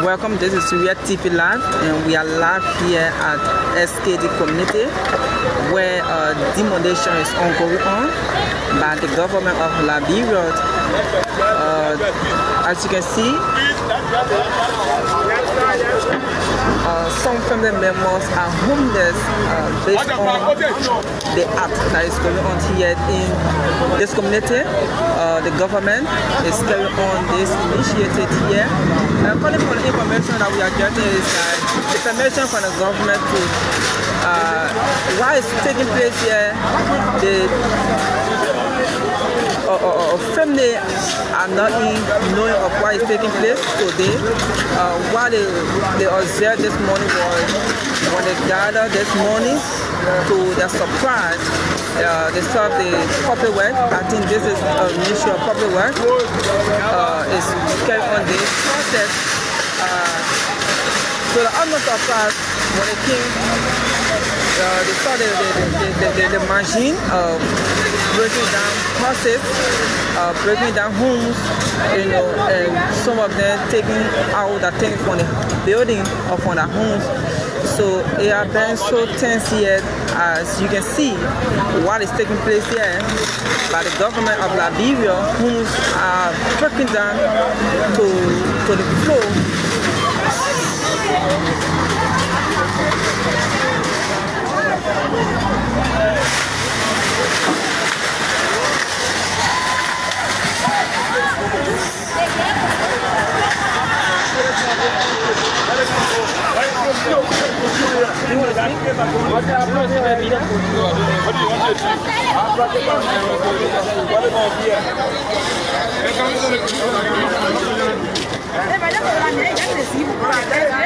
Welcome, this is Ria TV Live, and we are live here at SKD Community, where demolition is ongoing by the government of Liberia. As you can see, some family members are homeless based on the act that is going on here in this community. The government is carrying on this initiative here. According to the information that we are getting is that the permission from the government to what is taking place here, the family are not knowing of what is taking place today. What they observed this morning was when they gathered this morning, to their surprise, they saw the public work. I think this is a ministry of public work. Is carrying on this process. So the utmost surprise when they came, they saw the machine breaking down houses, breaking down homes, you know, and some of them taking out the things from the building or from the homes. So it has been so tense here, as you can see what is taking place here by the government of Liberia, homes are breaking down to the floor.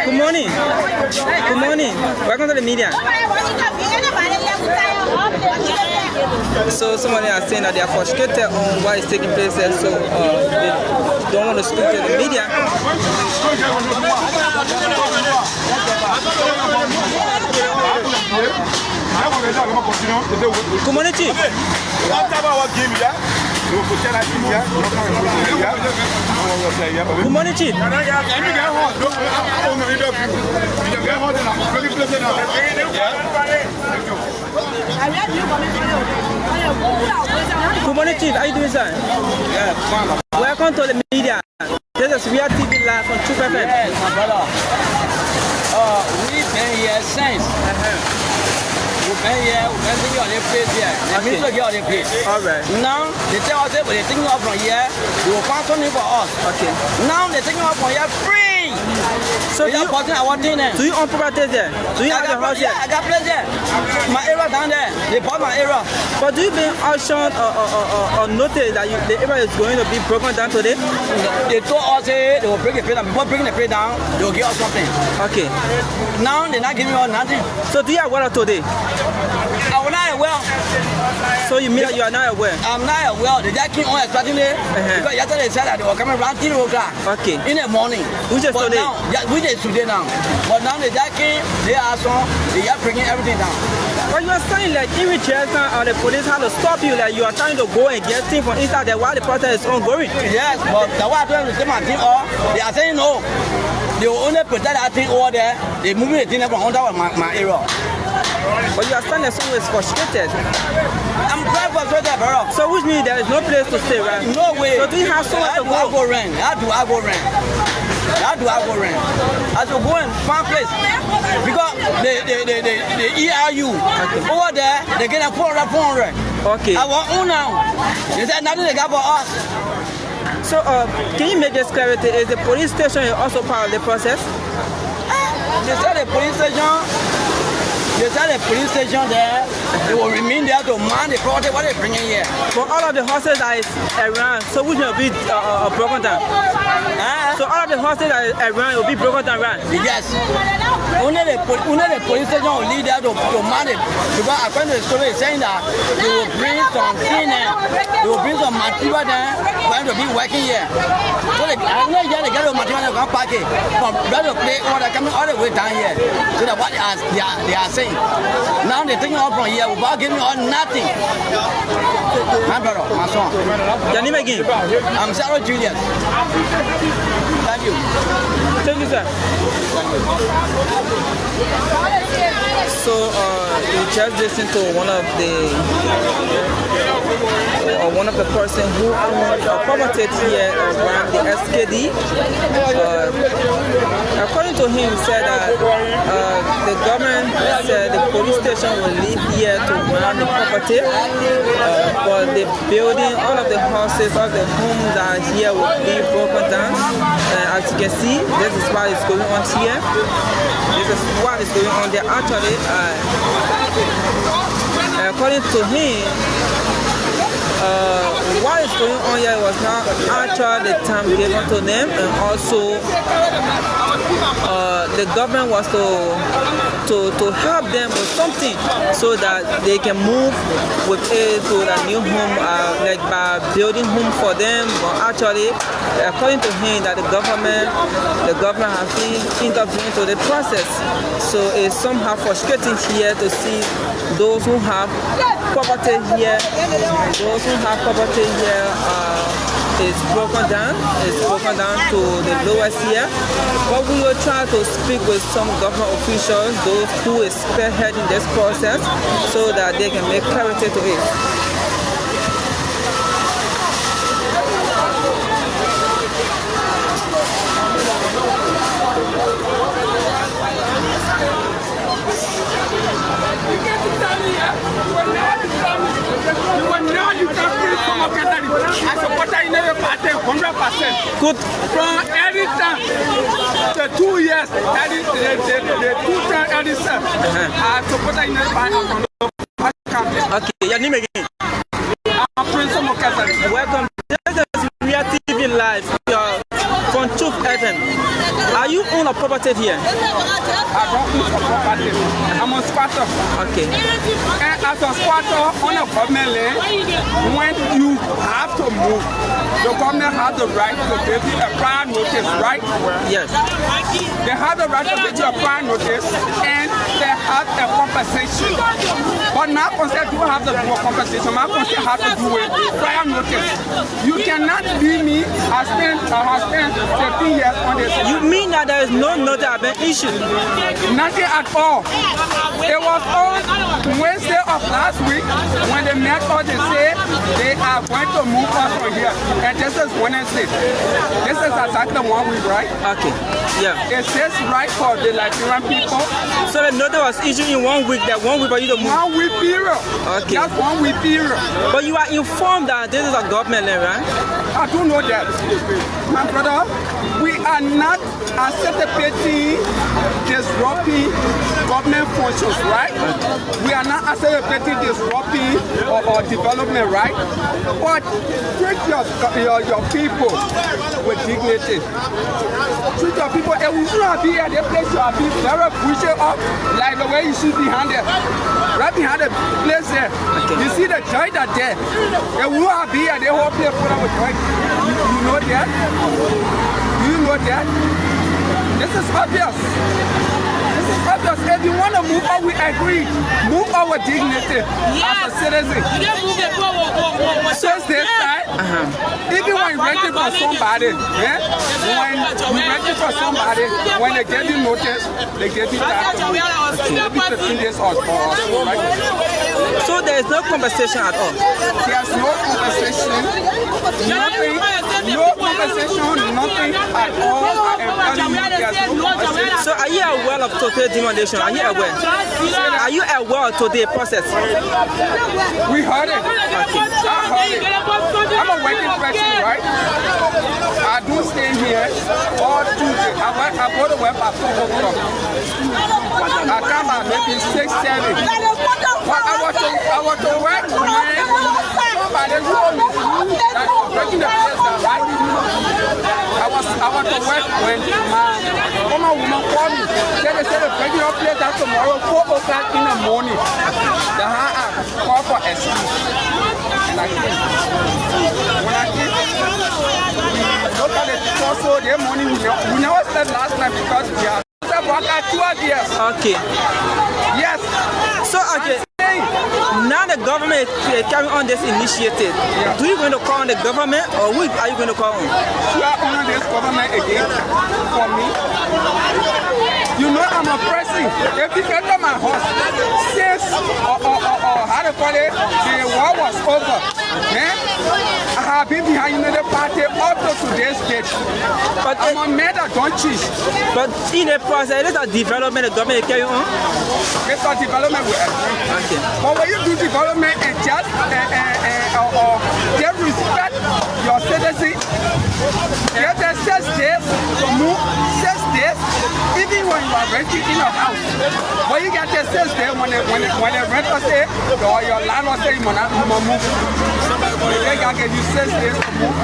Good morning. Good morning. Welcome to the media. So somebody are saying that they are frustrated on what is taking place there, so they don't want to speak to the media. Good morning, Chief. Good morning, Chief. Good morning, Chief. How are you doing, sir? Welcome to the media. This is Ria TV Live on True FM. Yes, my brother. We've been here since. We've been here, we've been thinking on the place here. The ministry get on the place. Alright. Now, they tell us that when they're taking off from here, they will find something for us. Okay. Now, they're taking off from here free. So do you own property there? Do you have your house here? Yeah, I got place there. My area down there. They bought my area. But do you been auctioned or notice that the area is going to be broken down today? They told us they will break the plate down. Before breaking the plate down, they will give us something. Okay. Now they're not giving us nothing. So do you have water today? I will not well. So you mean that you are not aware? I'm not well. They just keep on expecting it. Because yesterday they said that they were coming around 3 o'clock. Okay. In the morning. Which is today? Now, yeah, which is today now. But now they just came, they are some, they are bringing everything down. But you are saying like every Chairperson or the police have to stop you, like you are trying to go and get things from inside there while the process is ongoing. Yes, but the one I told them to take my thing off, they are saying no. They will only protect that thing over there. They moving the thing from under my area. But you are standing somewhere frustrated. I'm quite frustrated, bro. So which means there is no place to stay, right? No way. So do you have somewhere to go? How do I go rent? I have to go and find place. Because the ERU, over there, they get a 400. Okay. I want own now. They said nothing they got for us. So can you make this clarity? Is the police station also part of the process? They said the police station there, they will remain there to man the property what they bring in here. For all of the horses that is around, so which will be broken down? So all of the horses that is around will be broken down, right? Yes. Only the police station will lead there to man it. Because according to the story, it's saying that they will bring some cleaning, they will bring some material there for them to be working here. So they get the material and pack it from rather play order coming all the way down here. So that's what they are saying. Now they're taking off from here without giving us nothing. My brother, my son. Your name again? I'm Sarah Julius. Thank you. Thank you, sir. So you just listened to one of the person who commented here around the SKD. According to him, said that the government said the police station will leave here to run the property, but the building, all of the houses, all the homes that are here will be broken down. As you can see, this is what is going on here. This is what is going on there. Actually, according to him, what is going on here was not actually the time given to them, and also the government was to help them with something so that they can move with it to the new home, like by building home for them. But actually, according to him, that the government has been intervening into the process. So it's somehow frustrating here to see those who have property here, is broken down. It's broken down to the lowest here. But we will try to speak with some government officials, those who is spearheading this process, so that they can make clarity to it. I support another party 100%. Good. From every time, the 2 years, that is the 2 times every time. I support another party. Okay, your name again? I'm Prince Mokasa. Welcome. This is Real TV Live. From Truth FM. Are you own a property here? I don't own a property. I'm a squatter. Okay. And as a squatter on a government land, when you have to move, the government has the right to give you a prior notice, right? Yes. They have the right to give you a prior notice, and they have a compensation. But my concern do have to do a compensation. My concern has to do with prior notice. You cannot leave me. I spent 15 years on this. You mean that there is no notice have been issued? Nothing at all. It was on Wednesday of last week when they met us. They said they are going to move us from here. And this is Wednesday. This is exactly 1 week, right? Okay. Yeah. It says right for the Liberian people. So the notice was issued in 1 week. That 1 week for you to move. 1 week period. Okay. That's 1 week period. But you are informed that this is a government land, right? I do know that. My brother, we are not anticipating disrupting government functions, right? We are not anticipating disrupting or development, right? But treat your people with dignity. Treat your people, and we should not be at the place you are being very pushing up like the way you should be handled. Right behind the place there. Okay. You see the joint that there. And we will be at the whole place full of joint. You know that? You know that? This is obvious. This is obvious. If you want to move out, we agree. Move our dignity as a citizen. Since this time, even when you're renting for somebody, yeah? When you're renting for somebody, when they give you notice, they give you that maybe 15 days or so, right? So there is no compensation at all? There's no compensation, nothing, no compensation, nothing at all. I am telling you, there's no compensation. So are you aware of total demolition? Are you aware? Are you aware of today process? We heard it. Okay. I heard it. I'm a working person, right? I do stay here all Tuesday. I go to work at 4 o'clock. I come at maybe 6, 7. But I was to work when somebody told me that breaking the place down, right? I was to work when my woman called me. They said they're breaking up place down tomorrow, 4 o'clock in the morning. The I called for excuse. And I came. When I came, their money. We never slept last night because we are work at 12 years. Okay. Yes. So, okay. Now the government is carrying on this initiative. Yeah. Do you going to call on the government or who are you going to call on? You are on this government again for me. You know I'm a person. If you enter my house, since how to call it, the war was over. I have been behind the party up to today's date. But I'm a man that don't cheat. But in the process, it is a development the government is carrying on? It's a development we are doing. Okay. But when you do development and just they respect your citizens, get the 6 days to move, 6 days, even when you are renting in a house. When you get the 6 days, when the renter say, or your landlord say you must move, they can give you 6 days to move.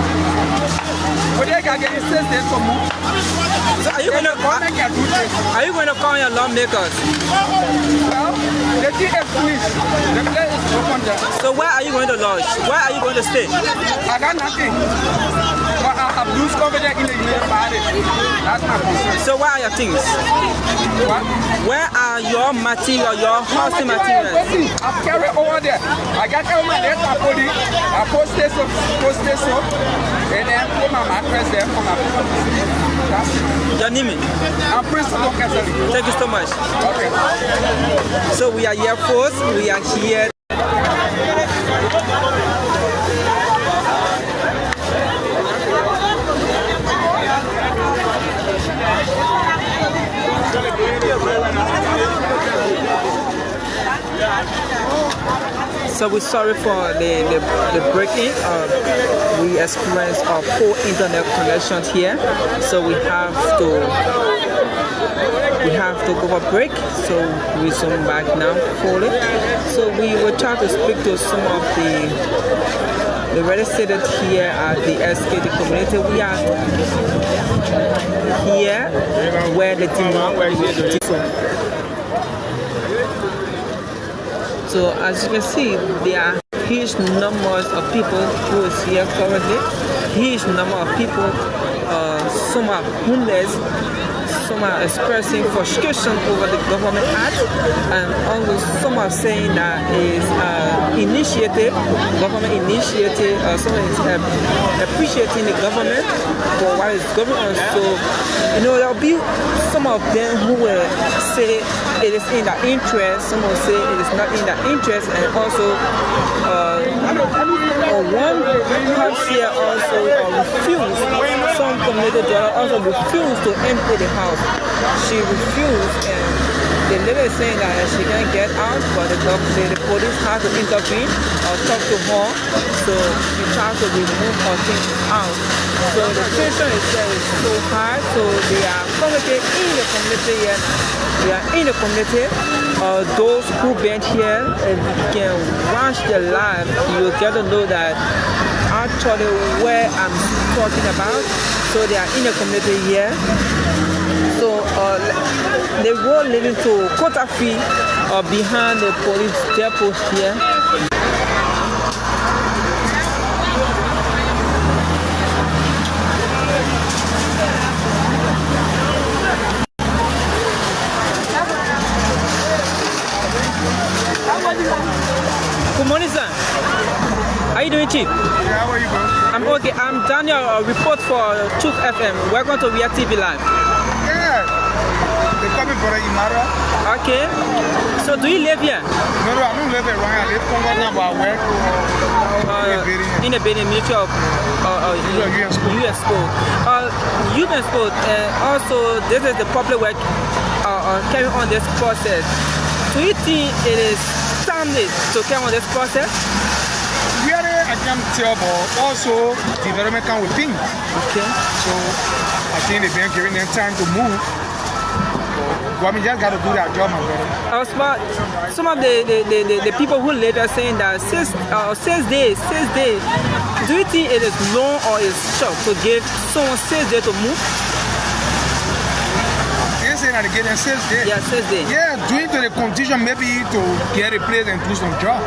But they can give you 6 days to move. So are you going to call your lawmakers? Well, the thing is finished. The place is open there. So where are you going to lodge? Where are you going to stay? I got nothing. But I have loose confidence in the United Party. That's my concern. So where are your things? What? Where are your material, your housing materials? I've carried over there. I got all my letters I put it. I post this up, and then put my mattress there for my people. That's it. Your name? I'm Principal Catholic. Thank you so much. Okay. So we are here first. We are here. So we're sorry for the breaking. We experienced a poor internet connection here, so we have to go for a break. So we resume back now fully. So we will try to speak to some of the registered here at the SKD Community. We are here where the team. So as you can see, there are huge numbers of people who is here currently. Huge number of people. Some are homeless. Some are expressing frustration over the government act, and also some are saying that is initiative, government initiative. Someone is appreciating the government for what is going on. So there will be some of them who will say it is in their interest. Some will say it is not in their interest, and also one house here also refused. Some community dweller also refused to empty the house. She refused, and the lady is saying that she can't get out, but the police had to intervene or talk to her, so she tried to remove her things out. So the situation is so hard, so they are congregating in the community here. They are in the community. Those who been here, if you can watch the live, you will get to know that actually where I'm talking about. So they are in the community here. So the road leading to Kotafi behind the police depot here. Good morning, sir. How are you doing, Chief? Yeah, how are you, bro? I'm okay. I'm Daniel, report for Truth FM. Welcome to Real TV Live. Yeah. They call me Brother Imara. Okay. So do you live here? No, I don't live here. I live in Congo, in the Benin Ministry of US School. US School, and also this is the public work carrying on this process. Do you think it is timely to carry on this process? Really, I can't tell, but also development come with things. Okay. So I think they've been giving them time to move. Government just got to do their job, my brother. Some of the people who live are saying that 6 days. Do you think it is long or is short to give someone 6 days to move? They're saying that they get them 6 days. Yeah, 6 days. Yeah, due to the condition, maybe to get a place and do some job.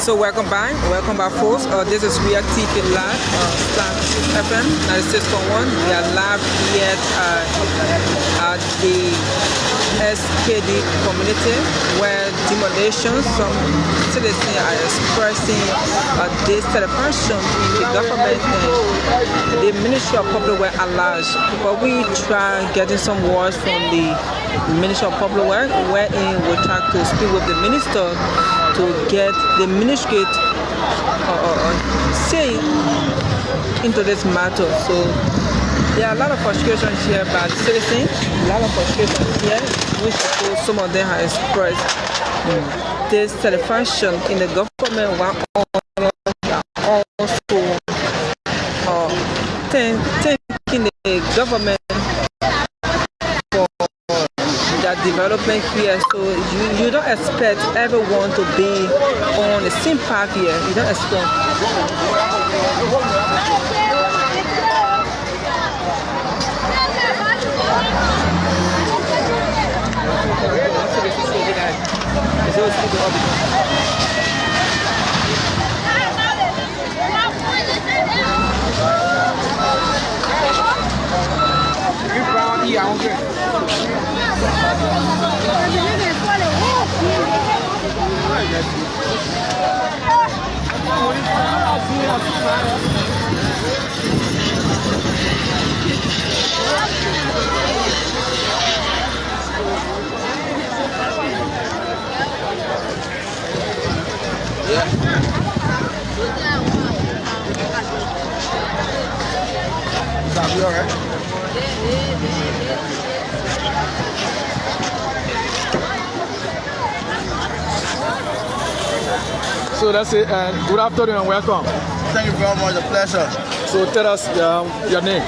So welcome back folks. This is Real TV Live /FM 96.1. We are live here at the SKD Community, where Demolition, some citizens are expressing dissatisfaction with the government and the Ministry of Public Works at large. But we try getting some words from the Ministry of Public Works, wherein we try to speak with the minister to get the ministry say into this matter. So there are a lot of frustrations here by the citizens, a lot of frustrations here, which some of them have expressed dissatisfaction in the government, while also thanking the government for that development here. So you don't expect everyone to be on the same path here. You don't expect. So that's it, and good afternoon and welcome. Thank you very much, a pleasure. So tell us your name.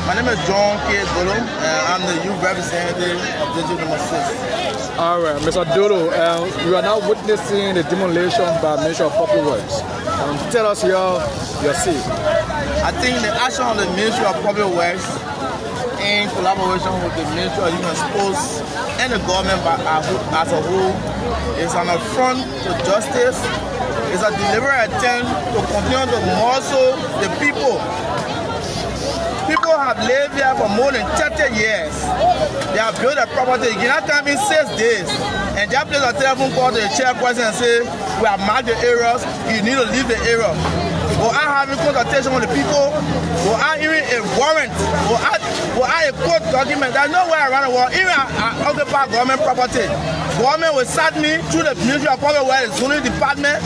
My name is John K. Dolo, and I'm the youth representative of District number 6. All right, Mr. Dolo, you are now witnessing the demolition by Ministry of Public Works. Tell us your say. I think the action of the Ministry of Public Works in collaboration with the Ministry of Human Sports and the government as a whole is an affront to justice. It's a deliberate attempt to continue to muscle the people. People have lived here for more than 30 years. They have built a property. You cannot come in 6 days and just place a telephone call to the chairperson and say, we have marked the areas, you need to leave the area. Or I having consultation with the people, or I even a warrant, or I a court document. There's nowhere around the world, even I occupy government property. Government will send me through the Ministry of Public Works, the zoning department.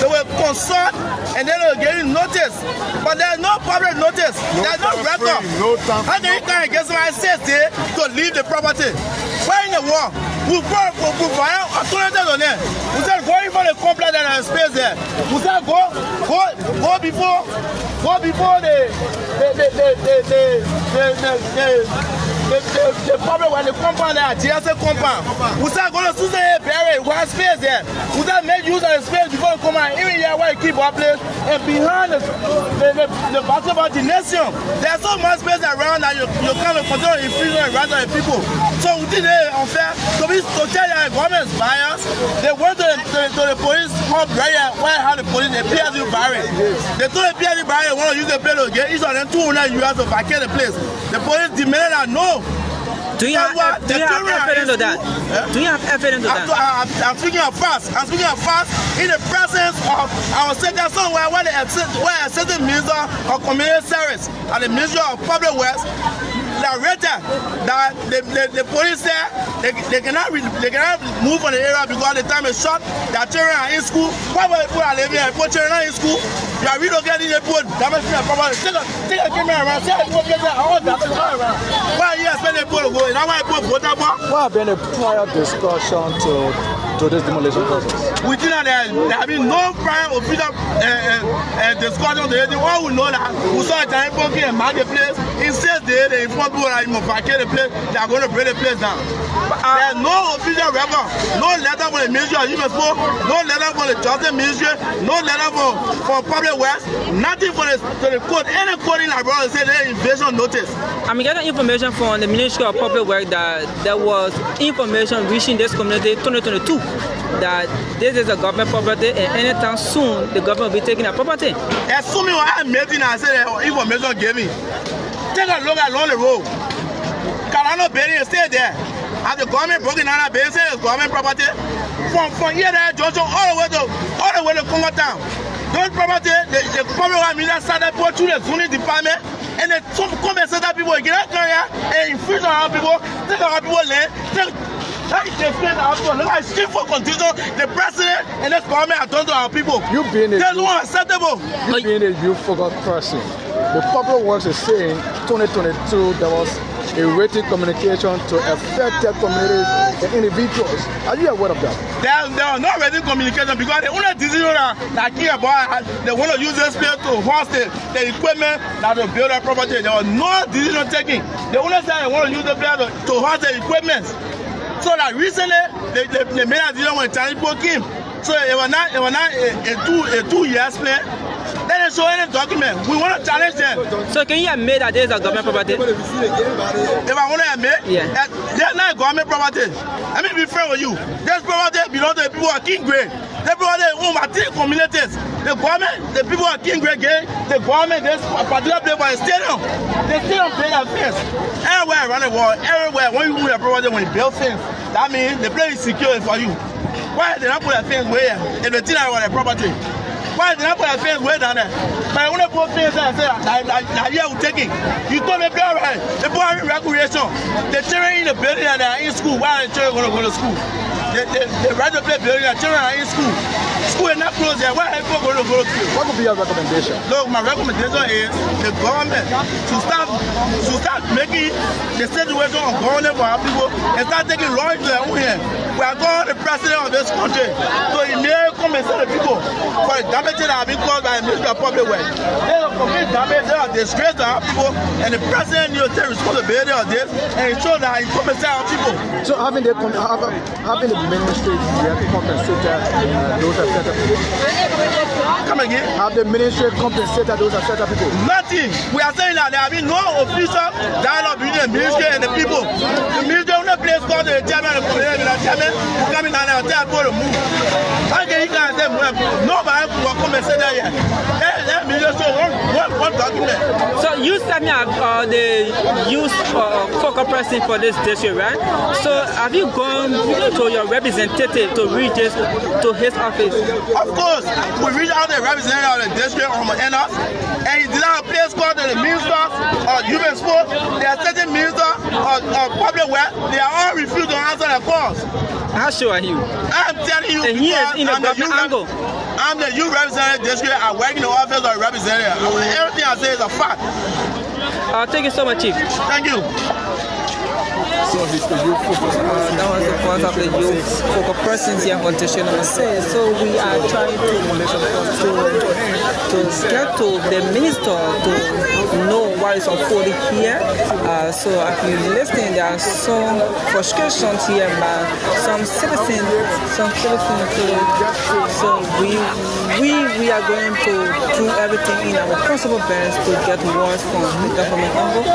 They will consult and then they will give you notice. But there's no public notice. There's no record. How can you come and get somebody 6 days to leave the property? Where in the world? We go authorities on there. We said go in for the complex and the space there. We said go before the public when the compound there, GSA compound. We said go to Susan Berry, one space there. We said make use of the space before the compound. Even here where you keep our place and behind the basketball gymnasium. There's so much space around that you can't control the freedom and rights of the people. So we think it's unfair to tell your government's bias. They went to the police hub area where had the police, the PSU barrier. They told the PSU barrier they want to use the place to get each of them $200 US to vacate the place. The police demanded that no. Do you have evidence of that? Do you have evidence of that? I'm speaking of facts. I'm speaking of facts in the presence of our center somewhere where the assistant minister of community service and the Ministry of Public Works directed that the police there they cannot move from the area because the time is short. Their children are in school. Why people are living here? People children are in school. You are relocating the boat. Damage the property. Take a camera around. See how the boat gets there. All that is all around. Why are you expecting the boat to go? Now why people vote about? What have been a prior discussion to to this demolition process? Within that, there have been no prior official discussion. All we know that we saw a giant pumpkin and mark the place. In 6 days, they inform people that you must vacate the place. They are going to break the place down. There is no official record, no letter from the Ministry of Human Resources, no letter from the Justice Ministry, no letter from Public Works, nothing from the court. Any court in Liberia said there is invasion notice. I'm getting information from the Ministry of Public Works that there was information reaching this community 2022 that this is a government property and anytime soon the government will be taking that property. Assuming what I'm making, I said information gave me. Take a look along the road. Carano building is still there. Has the government broken down that building? It's government property. From here to Junction all the way to Congo Town. Those property, the public administration started to go through the zoning department and then some compensate people get out there and infringe on our people, take our people land, look at shameful condition the president and this government have done to our people. That's unacceptable. You being a youth-focused person, the Public Works is saying 2022 there was a written communication to affected communities and individuals. Are you aware of that? There are no written communication because the only decision that came about, they want to use this place to host the equipment that will build that property. There was no decision taken. They only said they want to use the place to host the equipment. So that recently, they made a decision when Chinese people came. So it was not a 2 years plan. They didn't show any document. We want to challenge them. So can you admit that there is a government property? If I want to admit, yeah, there's not a government property. Let me be fair with you. This property belongs to the people of King Gray. They property owned by 3 communities. The government, the people of King Gray gave the government this particular place for a stadium. The stadium paid their fence. Everywhere around the world, everywhere, when you move your property, when you build fence, that means the place is secure for you. Why did they not put a fence where if they think I want a property? Why did they not put a fence way down there? But when they put fence there, I said, that year we're taking. You told me, alright, they put having recreation. The children in the building and they are in school. Why are the children going to go to school? They ride to play building and children are in school. School is not closed there. Why are people going to go to school? What would be your recommendation? Look, my recommendation is the government to start making the situation ungovernable for our people and start taking law into their own hands. We are going the president of this country, so he may compensate the people for the damage that have been caused by the Ministry of Public Works. They are complete damage, they are disgrace to our people, and the president needs to take responsibility of this and ensure that he compensates our people. So having the ministry compensated those affected people? Come again? Have the ministry compensated those affected people? Nothing. We are saying that there have been no official dialogue between the ministry and the people. The ministry only place called the chairman and the chairman who come in and tell people to move. How can you guys say nobody will compensate that yet? That ministry one document. So you said me the youth focal person for this district, right? So have you gone to your representative to reach this to his office? Of course, we reached out to the representative of the district on my end, and he did not a place called the Minister of Human Sports. They are certain Minister of Public Works. They are all refused to answer their calls. How sure are you? I'm telling you, and he is in the government angle. I'm the youth representative district. I work in the office of the representative. Everything I say is a fact. Thank you so much, Chief. Thank you. So he's the youth focus. That was the point of the youth focal persons here on Connection. So we are trying to get to the minister to know what is unfolding here. So I've been listening. There are some frustrations here by some citizens. So we are going to do everything in our possible best to get words from the government angle.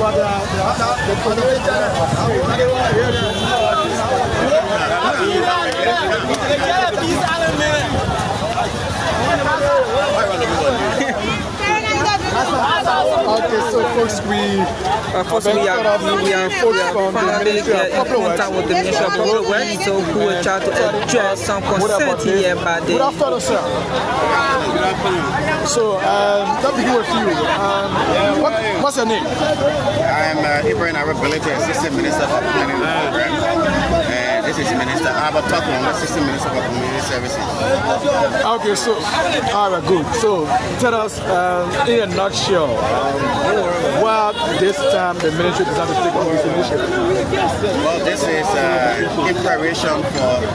Okay, so folks, we are finally in contact with the Ministry of Public Works, so who will try to address some concerns here about the... Good afternoon, sir. So, let's begin with you. What's your name? I'm MyLiberianPeople, Assistant Minister for Planning and Program. This is Minister Assistant Minister for Community Services. Okay, so, all right, good. So, tell us in a nutshell, what this time the ministry decided to take on this initiative? Well, this is in preparation for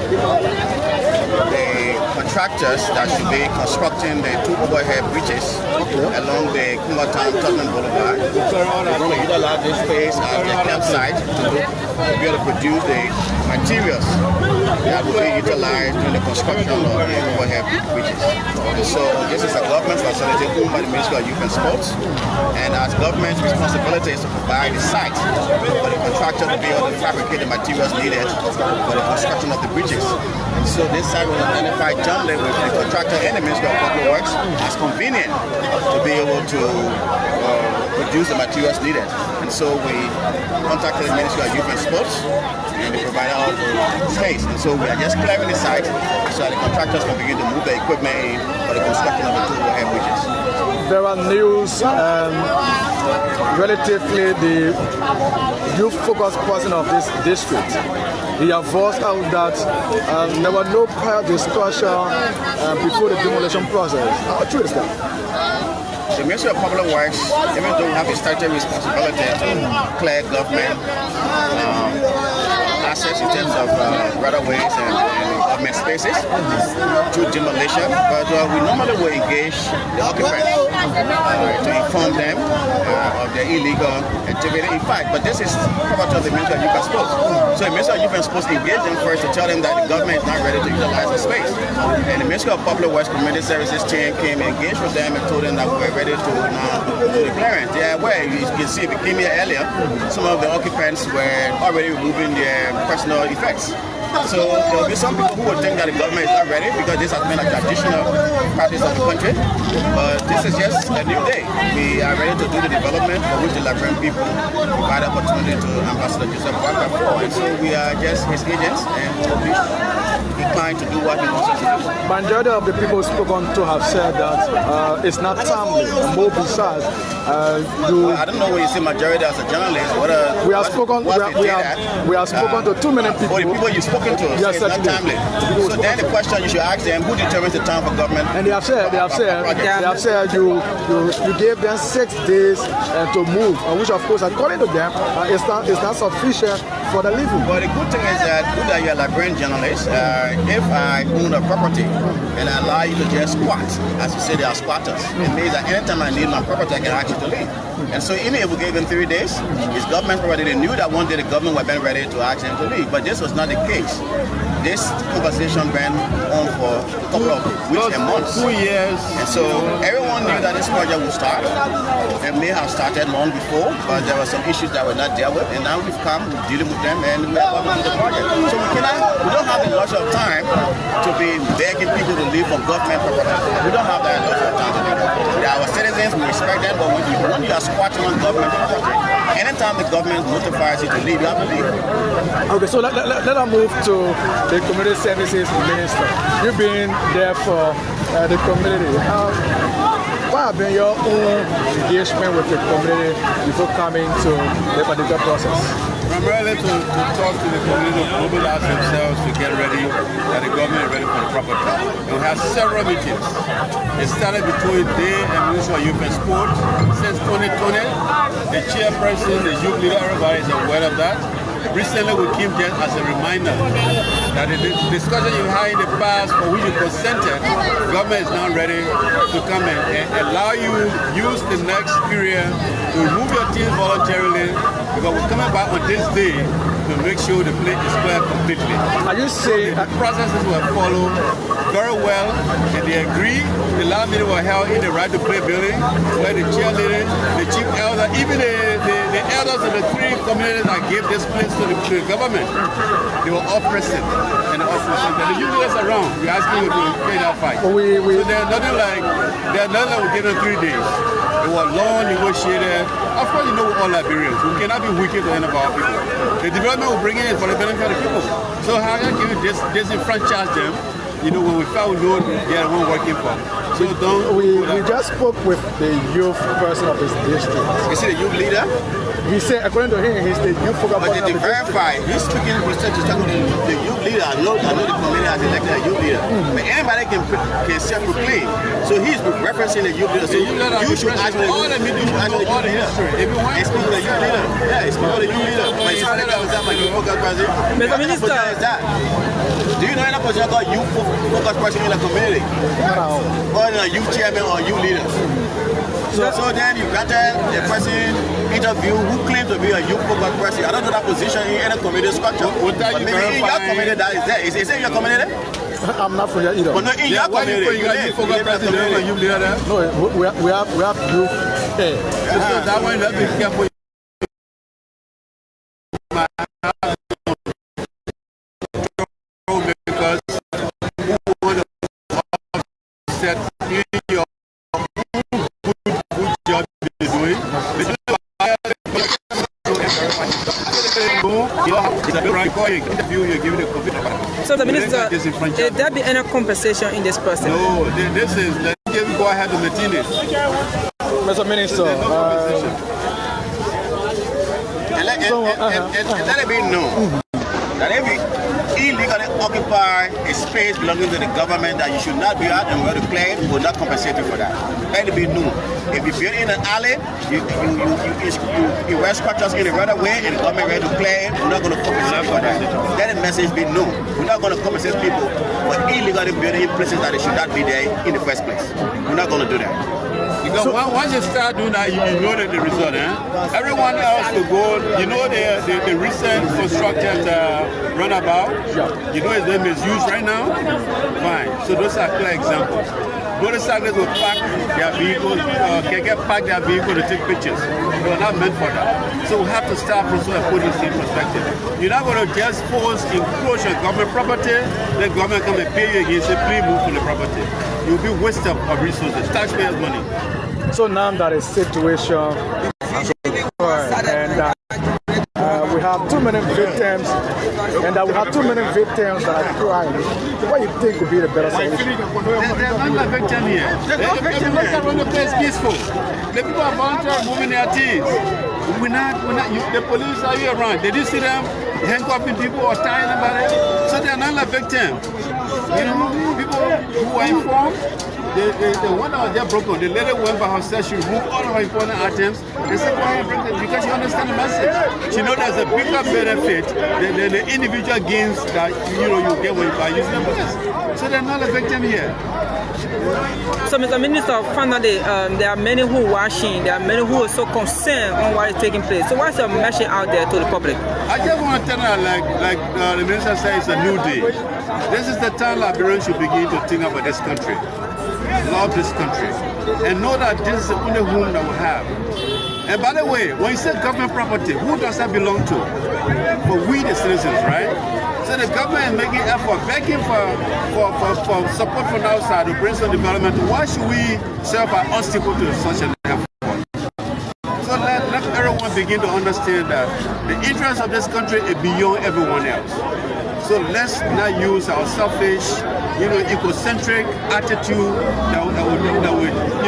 the contractors that should be constructing the two overhead bridges along the Tottenham Boulevard. They're going to utilize this space as the campsite to be able to produce the materials that will be utilized in the construction of the overhead bridges. So this is a government facility owned by the Ministry of Youth and Sports, and as government's responsibility is to provide the site for the contractor to be able to fabricate the materials needed for the construction of the bridges. And so this site was identified jointly with the contractor and the Ministry of Public Works as convenient to be able to produce the materials needed. And so we contacted the Ministry of Youth and Sports, and they provided all the space. And so we are just clearing the site so that the contractors can begin to move the equipment in for the construction of the two overhead bridges. There are news relatively the youth-focused person of this district. He have voiced out that there was no prior discussion before the demolition process. How true is that? The Ministry of Public Works, even though we have a statutory responsibility to clear government assets in terms of right-of-ways and government spaces through demolition, but we normally will engage the occupants to inform them of their illegal activity. In fact, but this is property of the Ministry of Youth and Sports. So the Ministry of Youth and Sports engage them first to tell them that the government is not ready to utilize the space. And the Ministry of Public Works Community Services team came and engaged with them and told them that we were ready to now do the clearance. They are aware, you can see if you came here earlier, some of the occupants were already removing their personal effects. So there will be some people who would think that the government is not ready because this has been a traditional practice of the country. But this is just a new day. We are ready to do the development for which the Liberian people provide opportunity to Ambassador Joseph Bassa for. And so we are just his agents and we inclined to do what he wants us to do. Majority of the people spoken to have said that it's not timely. More besides, I don't know when you say majority as a journalist. We have spoken to too many people. The people you've spoken to, yes, it's not timely. So then the question you should ask them, who determines the time for government? And they have said you gave them 6 days to move, which of course, according to them, it's not sufficient for the living. But the good thing is that you're a Liberian journalist. If I own a property and I allow you to just squat, as you say, they are squatters, it means that anytime I need my property, I can ask you to leave. And so even if we gave them 3 days, it's government property. They knew that one day the government would have been ready to ask them to leave. But this was not the case. This conversation went on for a couple of weeks and months. 2 years. And so everyone knew that this project would start. It may have started long before, but there were some issues that were not dealt with. And now we've come, we're dealing with them, and we're about to do the project. So we don't have a lot of time to be begging people to leave from government property. We don't have that lot of time to do that. They are our citizens, we respect them, but when you are squatting on government property, anytime the government notifies you to leave, you have to leave. Okay, so let us move to the Community Services Minister. You've been there for the community. What have been your own engagement with the community before coming to the particular process? Primarily to talk to the community, mobilize themselves to get ready, that the government is ready for the proper time. We had several meetings. It started between they and Ministry of Youth and Sport. Since 2020, the chairperson, the youth leader, everybody is aware of that. Recently we came just as a reminder that the discussion you had in the past for which you consented, government is now ready to come and allow you use the next period to remove your teams voluntarily, because we're coming back on this day to make sure the place is clear completely. Are you saying the processes were followed very well, and they agree. The land meeting was held in the right to play building, where the chairlady, the chief elder, even the elders of the 3 communities that gave this place to the government, they were all present and all present. And the youth leaders around, we're asking you to play that fight. So there's nothing like we gave them 3 days. It was long negotiated. Of course, you know we're all Liberians. We cannot be wicked to any of our people. The development we're bringing in for the benefit of the people. So how can you disenfranchise them? You know, when we found load, they are the one working for. So we just spoke with the youth person of this district. Is he the youth leader? He said, according to him, he's the youth person of the district. But to verify, he's speaking with the youth leader. I know the community has elected a youth leader. But anybody can self-proclaim. So he's referencing the youth leader. So you should ask the youth leader. He's speaking the youth leader. Yeah, he's speaking the youth leader. But he's speaking the youth focus person. Mr. Minister, do you know any position called youth focus person in the community? Or a youth chairman or youth leader? So then you got the person interview who claims to be a youth focus person. I don't know that position in any community structure. But maybe in your community that is there. Is it in your community? I'm not from here either. But no, in your community, you have youth focus person and youth leader there? No, we have youth. Hey. So that one, you have to be careful. Because you want to offset your good job you're doing. So the minister, did there be any compensation in this process? No, this is, let's go ahead to Martinez. Mr. Minister, let it be known that every illegally occupy a space belonging to the government that you should not be out and where to play will not compensate you for that. Let it be known. If you build in an alley, you wear structures in the right of way and the government ready to play, we're not going to compensate for that. Let the message be known. We're not going to compensate people for illegally building in places that they should not be there in the first place. We're not going to do that. Because once you start doing that, you know the result. Everyone else will go. You know the recent constructed runabout. You know his name is used right now. Fine. So those are clear examples. Motorcyclists will park their vehicles, can park their vehicle to take pictures. They are not meant for that. So we have to start from and put this in perspective. You're not going to just force encroach on government property, let government come and pay you again, say please move from the property. You'll be waste of resources, taxpayers' money. So now that is situation and we have too many victims, and that we have too many victims that are crying. What do you think would be the better solution? There's not a victim here. Everybody run the place peaceful. The people are volunteering, moving their teeth. The police are here around. Did you see them handcuffing people or tying them by them? So they're not a victim. You know, people who are informed, the one that was just broken, the lady went by herself, she removed all of her important items. They said, why you bring it? Because she understands the message. She knows there's a bigger benefit than the individual gains that you get when you are using the police. So they're not a victim here. So, Mr. Minister, finally, there are many who are watching, there are many who are so concerned on what is taking place. So what's your message out there to the public? I just want to tell you, like the minister said, it's a new day. This is the time Liberians should begin to think about this country, love this country, and know that this is the only home that we have. And by the way, when you say government property, who does that belong to? For we the citizens, right? So the government is making effort, begging for support from outside to bring some development. Why should we serve an obstacle to such an effort? So let everyone begin to understand that the interest of this country is beyond everyone else. So let's not use our selfish, ecocentric attitude that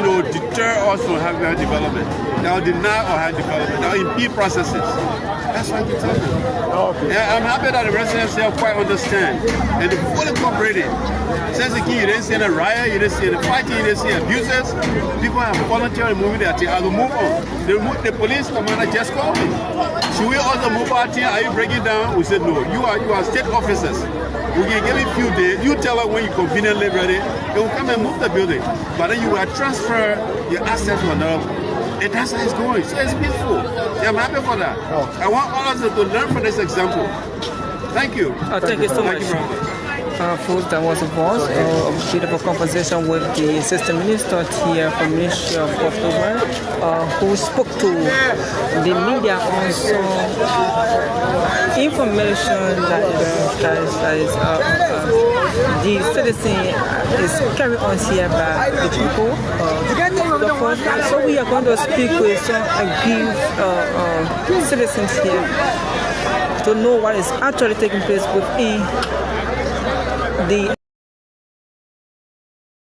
would deter us from having our development, that will deny our development, that will impede processes. That's what I'm telling you. Okay. Yeah, I'm happy that the residents here quite understand and they're fully cooperating. Since the key, you didn't see any riot, you didn't see any fighting, you didn't see abuses. People have voluntarily moving their team. I will move on. The police commander just called me. Should we also move our team? Are you breaking down? We said no. You are state officers. We can give you a few days. You tell us when you're conveniently ready. They will come and move the building. But then you will transfer your assets to another And that's how it's going. So it's peaceful. Yeah, I'm happy for that. I want all of us to learn from this example. Thank you. Thank you so much. Thank you very much. Folks, that was a voice, a bit of a conversation with the Assistant Minister here from Ministry of Work, who spoke to the media on some information that the citizen is carried on here by the people. So we are going to speak with some aggrieved citizens here to know what is actually taking place within the